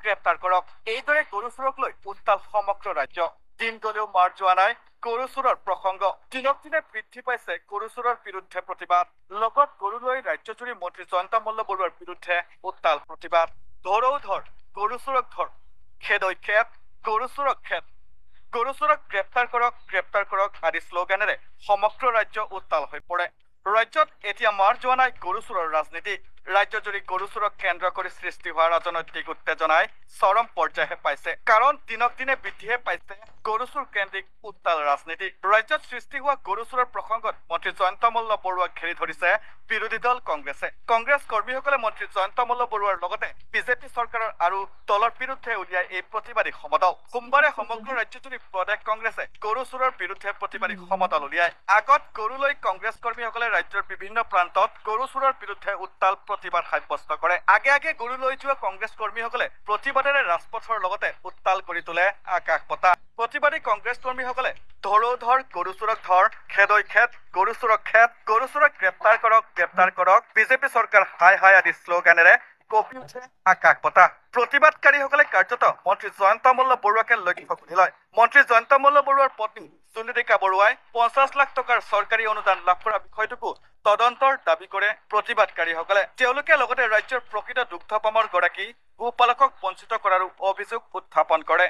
গ্ৰেপ্তাৰ কৰক। এইদৰে গৰু চোৰক লৈ উত্তাল সমগ্ৰ ৰাজ্য। দিন গলেও মাৰ যোৱা নাই গৰু চোৰৰ প্ৰসংগ। দিনক দিনে বৃদ্ধি পাইছে গৰু চোৰৰ বিৰুদ্ধে প্ৰতিবাদ। লগত গৰু লৈ ৰাজ্যজুৰি মন্ত্ৰী জয়ন্ত মল্ল বৰুৱাৰ বিৰুদ্ধে উত্তাল প্ৰতিবাদ। ধৰৌ ধৰ গৰু চোৰক ধৰ, খেদৈ খেদ গৰু চোৰক খেদ, গৰু চোৰক গ্ৰেপ্তাৰ কৰক আদি শ্লোগানেৰে সমগ্ৰ ৰাজ্য উত্তাল হৈ পৰে। ৰাজ্যত এতিয়া মাৰ যোৱা নাই গৰু চোৰৰ ৰাজনীতি। ৰাজ্যজুৰি গৰু চোৰক কেন্দ্ৰ কৰি সৃষ্টি হোৱা ৰাজনৈতিক উত্তেজনাই চৰম পৰ্যায়হে পাইছে। কাৰণ দিনক দিনে বৃদ্ধিহে পাইছে গৰু চোৰ কেন্দ্ৰিক উত্তাল ৰাজনীতি। ৰাজ্যত সৃষ্টি হোৱা গৰু চোৰৰ প্ৰসংগত মন্ত্ৰী জয়ন্ত মল্ল বৰুৱাক ঘেৰি ধৰিছে বিৰোধী দল কংগ্ৰেছে। কংগ্ৰেছ কৰ্মীসকলে মন্ত্ৰী জয়ন্ত মল্ল বৰুৱাৰ লগতে বিজেপি চৰকাৰৰ আৰু দলৰ বিৰুদ্ধে উলিয়াই এই প্ৰতিবাদী সমদল। সোমবাৰে সমগ্ৰ ৰাজ্যজুৰি প্ৰদেশ কংগ্ৰেছে গৰু চোৰৰ বিৰুদ্ধে প্ৰতিবাদী সমদল উলিয়ায়। আগত গৰু লৈ কংগ্ৰেছ কৰ্মীসকলে ৰাজ্যৰ বিভিন্ন প্ৰান্তত গৰু চোৰৰ বিৰুদ্ধে উত্তাল প্ৰতিবাদ সাব্যস্ত কৰে। আগে গৰু লৈ যোৱা কংগ্ৰেছ কৰ্মীসকলে প্ৰতিবাদেৰে ৰাজপথৰ লগতে উত্তাল কৰি তোলে আকাশ বতাহ। প্ৰতিবাদী কংগ্ৰেছ কৰ্মীসকলে ধৰৌ ধৰ গৰু চোৰক ধৰ, খেদৈ খেদ গৰু চোৰক খেদ, গৰু চোৰক গ্ৰেপ্তাৰ কৰক, বিজেপি চৰকাৰ হাই হাই আদি শ্লোগানেৰে কঁপি উঠে আকাশ বতাহ। প্ৰতিবাদকাৰীসকলে কাৰ্যত মন্ত্ৰী জয়ন্ত মল্ল বৰুৱাকে লক্ষ্য কৰি লয়। মন্ত্ৰী জয়ন্ত মল্ল বৰুৱাৰ পত্নী চুলিৰিকা বৰুৱাই 50 লাখ টকাৰ চৰকাৰী অনুদান লাভ কৰা বিষয়টোকো তদন্তৰ দাবী কৰে প্ৰতিবাদকাৰীসকলে। তেওঁলোকে লগতে ৰাজ্যৰ প্ৰকৃত দুগ্ধপামৰ গৰাকী গোপালকক বঞ্চিত কৰাৰো অভিযোগ উত্থাপন কৰে।